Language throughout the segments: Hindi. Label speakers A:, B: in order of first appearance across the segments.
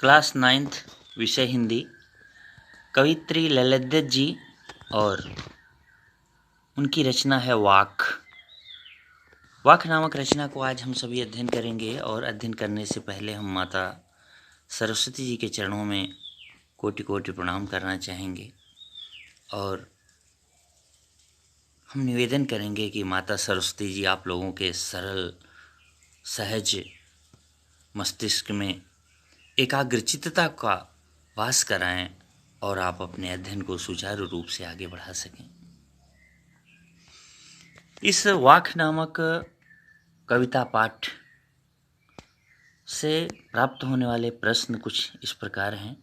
A: क्लास 9th विषय हिंदी, कवित्री ललित जी और उनकी रचना है वाक। वाक नामक रचना को आज हम सभी अध्ययन करेंगे और अध्ययन करने से पहले हम माता सरस्वती जी के चरणों में कोटि कोटि प्रणाम करना चाहेंगे और हम निवेदन करेंगे कि माता सरस्वती जी आप लोगों के सरल सहज मस्तिष्क में एकाग्रचित्तता का वास कराएं और आप अपने अध्ययन को सुचारू रूप से आगे बढ़ा सकें। इस वाक नामक कविता पाठ से प्राप्त होने वाले प्रश्न कुछ इस प्रकार हैं।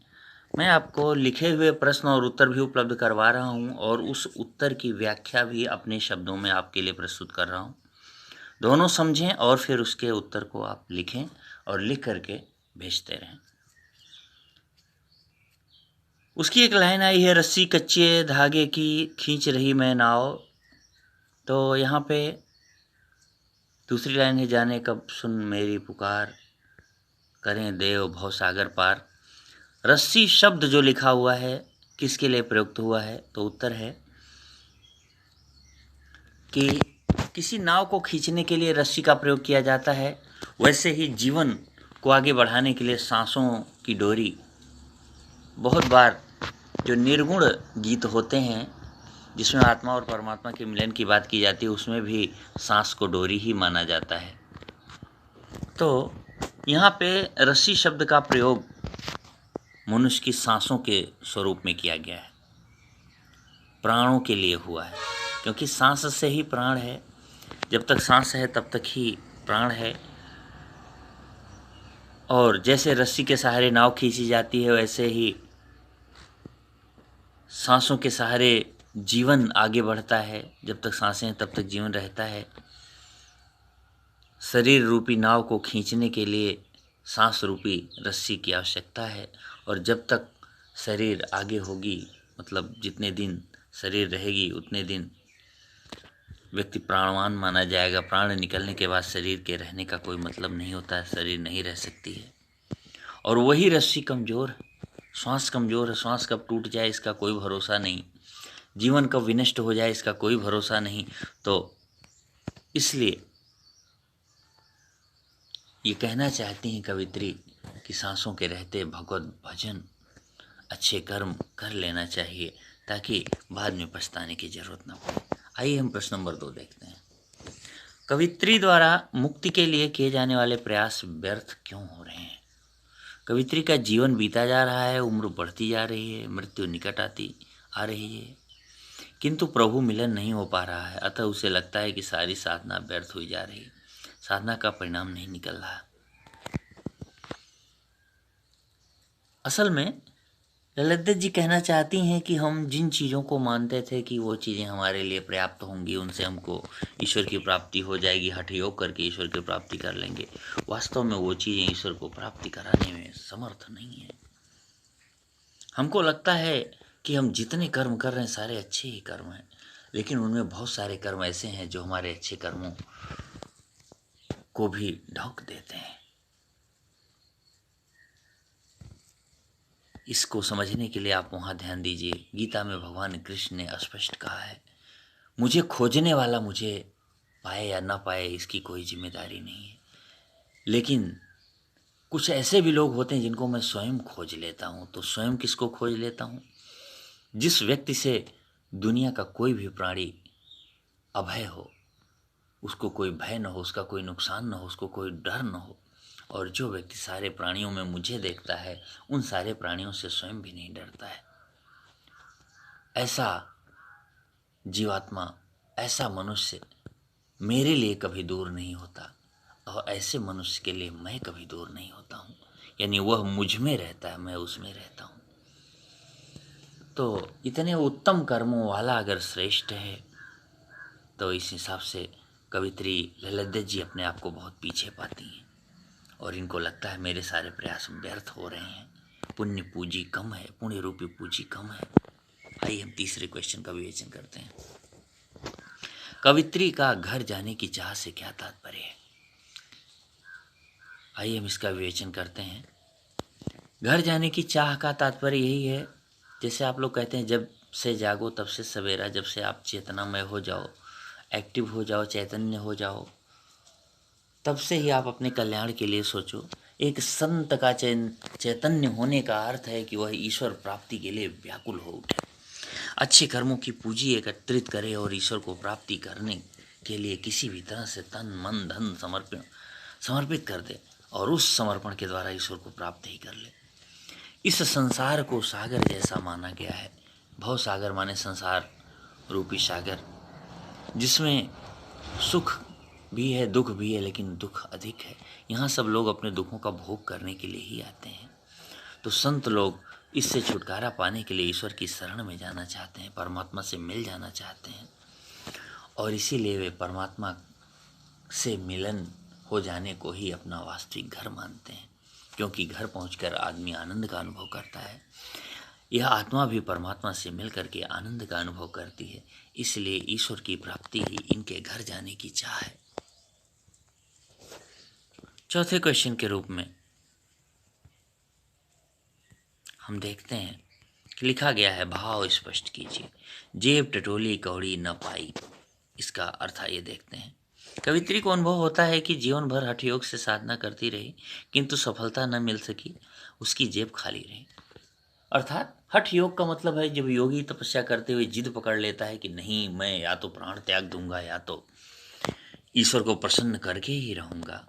A: मैं आपको लिखे हुए प्रश्न और उत्तर भी उपलब्ध करवा रहा हूं और उस उत्तर की व्याख्या भी अपने शब्दों में आपके लिए प्रस्तुत कर रहा हूं। दोनों समझें और फिर उसके उत्तर को आप लिखें और लिख करके भेजते रहें। उसकी एक लाइन आई है, रस्सी कच्चे धागे की खींच रही मैं नाव। तो यहाँ पे दूसरी लाइन है, जाने कब सुन मेरी पुकार, करें देव भवसागर पार। रस्सी शब्द जो लिखा हुआ है किसके लिए प्रयुक्त हुआ है? तो उत्तर है कि किसी नाव को खींचने के लिए रस्सी का प्रयोग किया जाता है, वैसे ही जीवन को आगे बढ़ाने के लिए सांसों की डोरी। बहुत बार जो निर्गुण गीत होते हैं जिसमें आत्मा और परमात्मा के मिलन की बात की जाती है, उसमें भी सांस को डोरी ही माना जाता है। तो यहाँ पे रस्सी शब्द का प्रयोग मनुष्य की सांसों के स्वरूप में किया गया है, प्राणों के लिए हुआ है, क्योंकि सांस से ही प्राण है। जब तक सांस है तब तक ही प्राण है। और जैसे रस्सी के सहारे नाव खींची जाती है, वैसे ही सांसों के सहारे जीवन आगे बढ़ता है। जब तक सांसें हैं तब तक जीवन रहता है। शरीर रूपी नाव को खींचने के लिए सांस रूपी रस्सी की आवश्यकता है। और जब तक शरीर आगे होगी, मतलब जितने दिन शरीर रहेगी उतने दिन व्यक्ति प्राणवान माना जाएगा। प्राण निकलने के बाद शरीर के रहने का कोई मतलब नहीं होता है, शरीर नहीं रह सकती है। और वही रस्सी कमज़ोर है, श्वास कमज़ोर है, श्वास कब टूट जाए इसका कोई भरोसा नहीं, जीवन कब विनष्ट हो जाए इसका कोई भरोसा नहीं। तो इसलिए ये कहना चाहती हैं कवित्री कि सांसों के रहते भगवत भजन अच्छे कर्म कर लेना चाहिए, ताकि बाद में पछताने की जरूरत न पड़े। आइए हम प्रश्न नंबर 2 देखते हैं। कवित्री द्वारा मुक्ति के लिए किए जाने वाले प्रयास व्यर्थ क्यों हो रहे हैं? कवित्री का जीवन बीता जा रहा है, उम्र बढ़ती जा रही है, मृत्यु निकट आती आ रही है, किंतु प्रभु मिलन नहीं हो पा रहा है। अतः उसे लगता है कि सारी साधना व्यर्थ हुई जा रही है, साधना का परिणाम नहीं निकल रहा। असल में ललित जी कहना चाहती हैं कि हम जिन चीज़ों को मानते थे कि वो चीज़ें हमारे लिए पर्याप्त होंगी, उनसे हमको ईश्वर की प्राप्ति हो जाएगी, हठ योग करके ईश्वर की प्राप्ति कर लेंगे, वास्तव में वो चीज़ें ईश्वर को प्राप्ति कराने में समर्थ नहीं है। हमको लगता है कि हम जितने कर्म कर रहे हैं सारे अच्छे ही कर्म हैं, लेकिन उनमें बहुत सारे कर्म ऐसे हैं जो हमारे अच्छे कर्मों को भी ढक देते हैं। इसको समझने के लिए आप वहाँ ध्यान दीजिए। गीता में भगवान कृष्ण ने स्पष्ट कहा है, मुझे खोजने वाला मुझे पाए या ना पाए इसकी कोई जिम्मेदारी नहीं है, लेकिन कुछ ऐसे भी लोग होते हैं जिनको मैं स्वयं खोज लेता हूँ। तो स्वयं किसको खोज लेता हूँ? जिस व्यक्ति से दुनिया का कोई भी प्राणी अभय हो, उसको कोई भय न हो, उसका कोई नुकसान न हो, उसको कोई डर न हो। और जो व्यक्ति सारे प्राणियों में मुझे देखता है, उन सारे प्राणियों से स्वयं भी नहीं डरता है। ऐसा जीवात्मा, ऐसा मनुष्य मेरे लिए कभी दूर नहीं होता, और ऐसे मनुष्य के लिए मैं कभी दूर नहीं होता हूँ। यानी वह मुझ में रहता है, मैं उसमें रहता हूँ। तो इतने उत्तम कर्मों वाला अगर श्रेष्ठ है, तो इस हिसाब से कवित्री ललित जी अपने आप को बहुत पीछे पाती हैं और इनको लगता है मेरे सारे प्रयास व्यर्थ हो रहे हैं, पुण्य पूंजी कम है, पुण्य रूपी पूंजी कम है। आइए हम तीसरे क्वेश्चन का विवेचन करते हैं। कवित्री का घर जाने की चाह से क्या तात्पर्य है? आइए हम इसका विवेचन करते हैं। घर जाने की चाह का तात्पर्य यही है, जैसे आप लोग कहते हैं जब से जागो तब से सवेरा, जब से आप चेतनामय हो जाओ, एक्टिव हो जाओ, चैतन्य हो जाओ, तब से ही आप अपने कल्याण के लिए सोचो। एक संत का चैतन्य होने का अर्थ है कि वह ईश्वर प्राप्ति के लिए व्याकुल हो उठे, अच्छे कर्मों की पूंजी एकत्रित करे और ईश्वर को प्राप्ति करने के लिए किसी भी तरह से तन मन धन समर्पित कर दे और उस समर्पण के द्वारा ईश्वर को प्राप्त ही कर ले। इस संसार को सागर जैसा माना गया है। भव सागर माने संसार रूपी सागर, जिसमें सुख भी है दुख भी है, लेकिन दुख अधिक है। यहाँ सब लोग अपने दुखों का भोग करने के लिए ही आते हैं। तो संत लोग इससे छुटकारा पाने के लिए ईश्वर की शरण में जाना चाहते हैं, परमात्मा से मिल जाना चाहते हैं, और इसीलिए वे परमात्मा से मिलन हो जाने को ही अपना वास्तविक घर मानते हैं, क्योंकि घर पहुंचकर आदमी आनंद का अनुभव करता है। यह आत्मा भी परमात्मा से मिलकर के आनंद का अनुभव करती है, इसलिए ईश्वर की प्राप्ति ही इनके घर जाने की चाह है। चौथे क्वेश्चन के रूप में हम देखते हैं कि लिखा गया है, भाव स्पष्ट कीजिए, जेब टटोली कौड़ी न पाई। इसका अर्थ ये देखते हैं। कवित्री को अनुभव होता है कि जीवन भर हठ योग से साधना करती रही, किंतु सफलता न मिल सकी, उसकी जेब खाली रही। अर्थात हठ योग का मतलब है जब योगी तपस्या करते हुए जिद पकड़ लेता है कि नहीं, मैं या तो प्राण त्याग दूंगा या तो ईश्वर को प्रसन्न करके ही रहूंगा,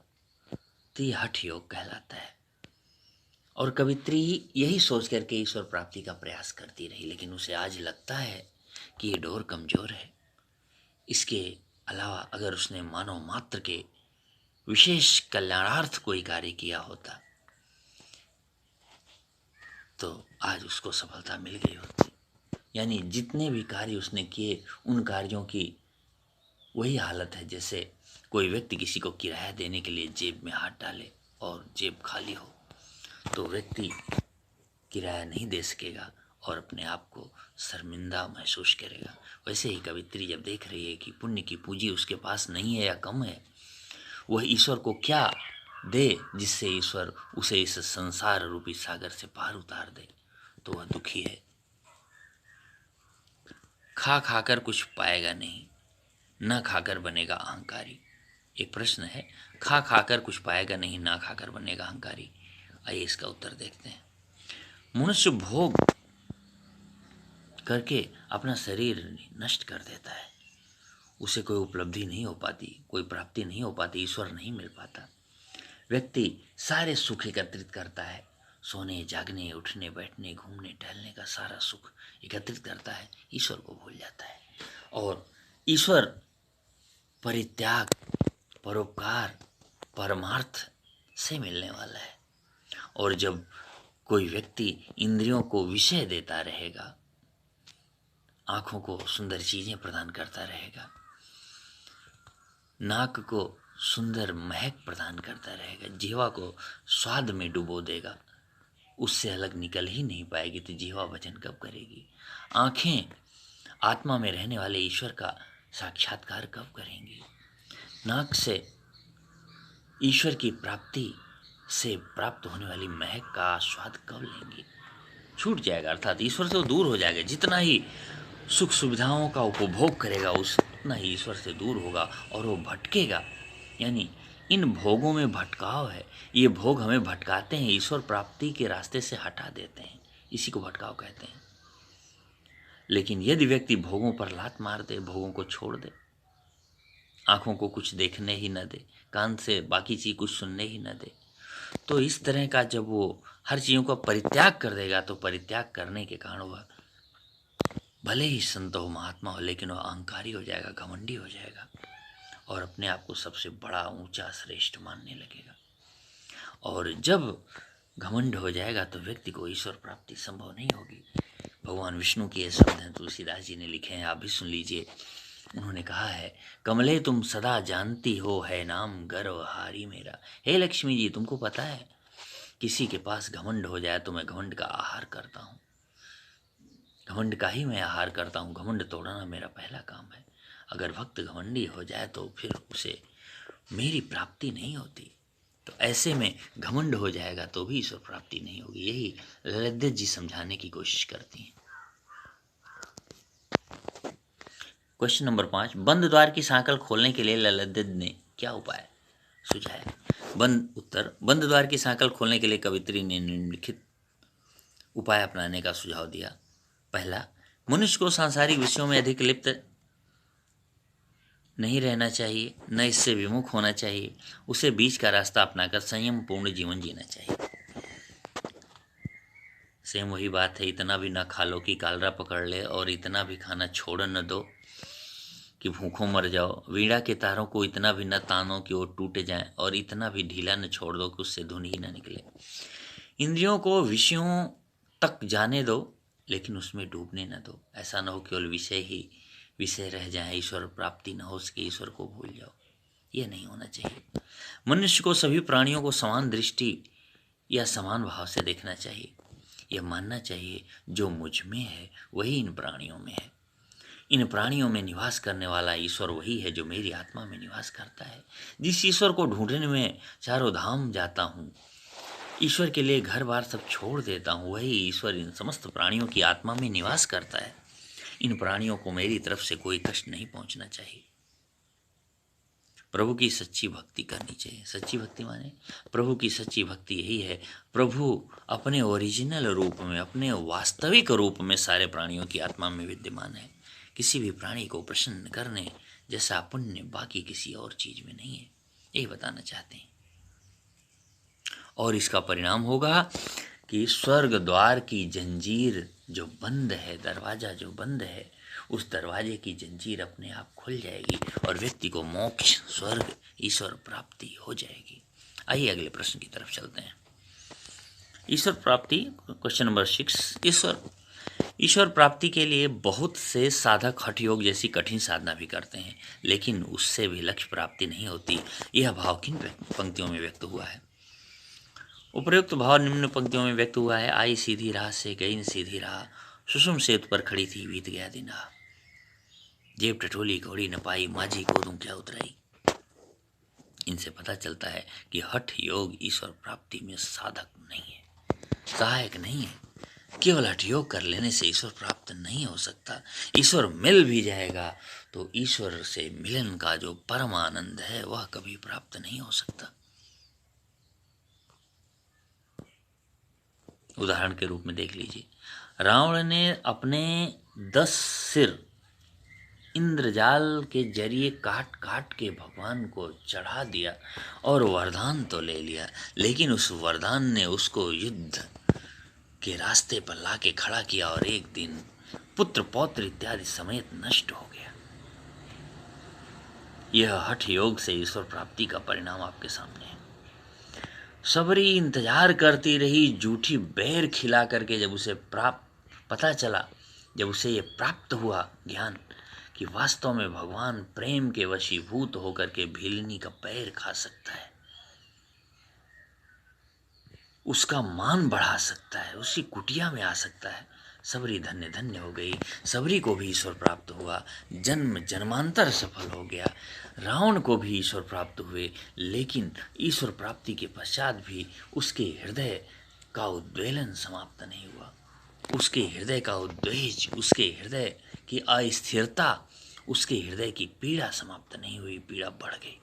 A: तो ये हठ योग कहलाता है। और कवित्री यही सोच करके ईश्वर प्राप्ति का प्रयास करती रही, लेकिन उसे आज लगता है कि ये डोर कमजोर है। इसके अलावा अगर उसने मानव मात्र के विशेष कल्याणार्थ कोई कार्य किया होता तो आज उसको सफलता मिल गई होती। यानी जितने भी कार्य उसने किए उन कार्यों की वही हालत है जैसे कोई व्यक्ति किसी को किराया देने के लिए जेब में हाथ डाले और जेब खाली हो, तो व्यक्ति किराया नहीं दे सकेगा और अपने आप को शर्मिंदा महसूस करेगा। वैसे ही कवित्री जब देख रही है कि पुण्य की पूंजी उसके पास नहीं है या कम है, वह ईश्वर को क्या दे जिससे ईश्वर उसे इस संसार रूपी सागर से पार उतार दे, तो वह दुखी है। खा खाकर कुछ पाएगा नहीं, न खाकर बनेगा अहंकारी। एक प्रश्न है, खा खाकर कुछ पाएगा नहीं, ना खाकर बनेगा अहंकारी। आइए इसका उत्तर देखते हैं। मनुष्य भोग करके अपना शरीर नष्ट कर देता है, उसे कोई उपलब्धि नहीं हो पाती, कोई प्राप्ति नहीं हो पाती, ईश्वर नहीं मिल पाता। व्यक्ति सारे सुख एकत्रित करता है, सोने जागने उठने बैठने घूमने टहलने का सारा सुख एकत्रित करता है, ईश्वर को भूल जाता है। और ईश्वर परित्याग परोपकार परमार्थ से मिलने वाला है। और जब कोई व्यक्ति इंद्रियों को विषय देता रहेगा, आंखों को सुंदर चीजें प्रदान करता रहेगा, नाक को सुंदर महक प्रदान करता रहेगा, जीवा को स्वाद में डुबो देगा, उससे अलग निकल ही नहीं पाएगी, तो जीवा भजन कब करेगी? आंखें आत्मा में रहने वाले ईश्वर का साक्षात्कार कब करेंगी? नाक से ईश्वर की प्राप्ति से प्राप्त होने वाली महक का स्वाद कब लेंगे? छूट जाएगा, अर्थात ईश्वर से वो दूर हो जाएगा। जितना ही सुख सुविधाओं का उपभोग करेगा उतना ही ईश्वर से दूर होगा और वो भटकेगा। यानी इन भोगों में भटकाव है, ये भोग हमें भटकाते हैं, ईश्वर प्राप्ति के रास्ते से हटा देते हैं, इसी को भटकाव कहते हैं। लेकिन यदि व्यक्ति भोगों पर लात मार दे, भोगों को छोड़ दे, आंखों को कुछ देखने ही न दे, कान से बाकी चीज कुछ सुनने ही न दे, तो इस तरह का जब वो हर चीज़ों का परित्याग कर देगा, तो परित्याग करने के कारण वह भले ही संत हो महात्मा हो, लेकिन वह अहंकारी हो जाएगा, घमंडी हो जाएगा और अपने आप को सबसे बड़ा ऊंचा श्रेष्ठ मानने लगेगा। और जब घमंड हो जाएगा तो व्यक्ति को ईश्वर प्राप्ति संभव नहीं होगी। भगवान विष्णु के ये शब्द हैं, तुलसीदास जी ने लिखे हैं, आप भी सुन लीजिए। उन्होंने कहा है, कमले तुम सदा जानती हो, है नाम गर्वहारी मेरा। हे लक्ष्मी जी, तुमको पता है किसी के पास घमंड हो जाए तो मैं घमंड का आहार करता हूँ, घमंड का ही मैं आहार करता हूँ, घमंड तोड़ना मेरा पहला काम है। अगर भक्त घमंडी हो जाए तो फिर उसे मेरी प्राप्ति नहीं होती। तो ऐसे में घमंड हो जाएगा तो भी ईश्वर प्राप्ति नहीं होगी। यही ललित जी समझाने की कोशिश करती हैं। क्वेश्चन नंबर 5, बंद द्वार की सांकल खोलने के लिए ललित ने क्या उपाय सुझाया? बंद द्वार की सांकल खोलने के लिए कवित्री ने निम्नलिखित उपाय अपनाने का सुझाव दिया। पहला, मनुष्य को सांसारिक विषयों में अधिक लिप्त नहीं रहना चाहिए, न इससे विमुख होना चाहिए। उसे बीच का रास्ता अपनाकर संयम पूर्ण जीवन जीना चाहिए। सेम वही बात है, इतना भी ना खा लो कि कालरा पकड़ ले, और इतना भी खाना छोड़ न दो कि भूखों मर जाओ। वीणा के तारों को इतना भी न तानो कि वो टूट जाएं, और इतना भी ढीला न छोड़ दो कि उससे धुन ही न निकले। इंद्रियों को विषयों तक जाने दो, लेकिन उसमें डूबने न दो। ऐसा न हो केवल विषय ही विषय रह जाए, ईश्वर प्राप्ति न हो सके, ईश्वर को भूल जाओ। ये नहीं होना चाहिए। मनुष्य को सभी प्राणियों को समान दृष्टि या समान भाव से देखना चाहिए। यह मानना चाहिए जो मुझ में है वही इन प्राणियों में है। इन प्राणियों में निवास करने वाला ईश्वर वही है जो मेरी आत्मा में निवास करता है। जिस ईश्वर को ढूंढने में चारों धाम जाता हूँ, ईश्वर के लिए घर बार सब छोड़ देता हूँ, वही ईश्वर इन समस्त प्राणियों की आत्मा में निवास करता है। इन प्राणियों को मेरी तरफ से कोई कष्ट नहीं पहुंचना चाहिए। प्रभु की सच्ची भक्ति करनी चाहिए। सच्ची भक्ति माने प्रभु की सच्ची भक्ति यही है, प्रभु अपने ओरिजिनल रूप में, अपने वास्तविक रूप में सारे प्राणियों की आत्मा में विद्यमान है। किसी भी प्राणी को प्रसन्न करने जैसा पुण्य बाकी किसी और चीज में नहीं है, यही बताना चाहते हैं। और इसका परिणाम होगा कि स्वर्ग द्वार की जंजीर जो बंद है, दरवाजा जो बंद है, उस दरवाजे की जंजीर अपने आप खुल जाएगी और व्यक्ति को मोक्ष, स्वर्ग, ईश्वर प्राप्ति हो जाएगी। आइए अगले प्रश्न की तरफ चलते हैं। ईश्वर प्राप्ति, क्वेश्चन नंबर 6। ईश्वर प्राप्ति के लिए बहुत से साधक हठ योग जैसी कठिन साधना भी करते हैं, लेकिन उससे भी लक्ष्य प्राप्ति नहीं होती। यह भाव किन पंक्तियों में व्यक्त हुआ है? उपर्युक्त भाव निम्न पंक्तियों में व्यक्त हुआ है। आई सीधी राह से गई न सीधी राह, सुषुम सेतु पर खड़ी थी बीत गया दिन आ। जेब टटोली घोड़ी न पाई, माझी को दूं क्या उतराई। इनसे पता चलता है कि हठ योग ईश्वर प्राप्ति में साधक नहीं है, सहायक नहीं है। केवल हठ योग कर लेने से ईश्वर प्राप्त नहीं हो सकता। ईश्वर मिल भी जाएगा तो ईश्वर से मिलन का जो परम आनंद है वह कभी प्राप्त नहीं हो सकता। उदाहरण के रूप में देख लीजिए, रावण ने अपने 10 सिर इंद्रजाल के जरिए काट काट के भगवान को चढ़ा दिया और वरदान तो ले लिया, लेकिन उस वरदान ने उसको युद्ध के रास्ते पर लाके खड़ा किया और एक दिन पुत्र पौत्र इत्यादि समेत नष्ट हो गया। यह हठ योग से ईश्वर प्राप्ति का परिणाम आपके सामने है। सबरी इंतजार करती रही, झूठी बैर खिला करके जब उसे पता चला, जब उसे ये प्राप्त हुआ ज्ञान कि वास्तव में भगवान प्रेम के वशीभूत होकर के भीलनी का पैर खा सकता है, उसका मान बढ़ा सकता है, उसकी कुटिया में आ सकता है, सबरी धन्य धन्य हो गई। सबरी को भी ईश्वर प्राप्त हुआ, जन्म जन्मांतर सफल हो गया। रावण को भी ईश्वर प्राप्त हुए, लेकिन ईश्वर प्राप्ति के पश्चात भी उसके हृदय का उद्वेलन समाप्त नहीं हुआ। उसके हृदय का उद्वेज, उसके हृदय की अस्थिरता, उसके हृदय की पीड़ा समाप्त नहीं हुई, पीड़ा बढ़ गई।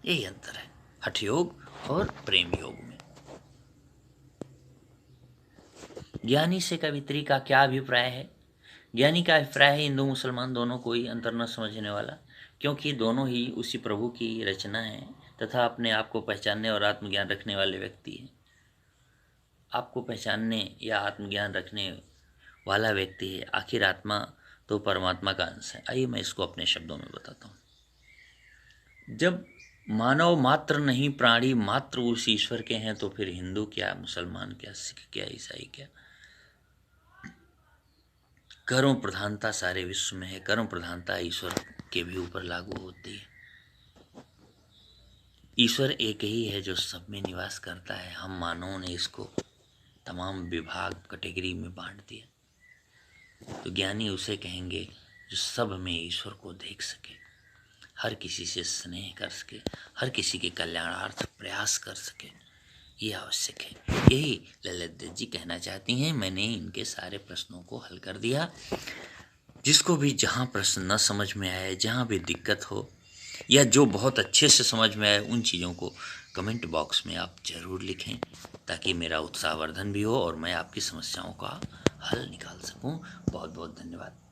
A: यही अंतर है हठ योग और प्रेम योग में। ज्ञानी से कवित्री का क्या अभिप्राय है? ज्ञानी का अभिप्राय है हिंदू मुसलमान दोनों कोई अंतर न समझने वाला, क्योंकि दोनों ही उसी प्रभु की रचना है तथा अपने आप को पहचानने और आत्मज्ञान रखने वाले व्यक्ति हैं। आपको पहचानने या आत्मज्ञान रखने वाला व्यक्ति है। आखिर आत्मा तो परमात्मा का अंश है। आइए मैं इसको अपने शब्दों में बताता हूँ। जब मानव मात्र नहीं, प्राणी मात्र उस ईश्वर के हैं, तो फिर हिंदू क्या, मुसलमान क्या, सिख क्या, ईसाई क्या? कर्म प्रधानता सारे विश्व में है। कर्म प्रधानता ईश्वर के भी ऊपर लागू होती है। ईश्वर एक ही है जो सब में निवास करता है। हम मानवों ने इसको तमाम विभाग कैटेगरी में बांट दिया। तो ज्ञानी उसे कहेंगे जो सब में ईश्वर को देख सके। हर किसी से स्नेह कर सके, हर किसी के कल्याणार्थ प्रयास कर सके, ये आवश्यक है। यही ललित दत्त जी कहना चाहती हैं। मैंने इनके सारे प्रश्नों को हल कर दिया। जिसको भी जहाँ प्रश्न न समझ में आए, जहाँ भी दिक्कत हो, या जो बहुत अच्छे से समझ में आए, उन चीज़ों को कमेंट बॉक्स में आप ज़रूर लिखें, ताकि मेरा उत्साहवर्धन भी हो और मैं आपकी समस्याओं का हल निकाल सकूं। बहुत बहुत धन्यवाद।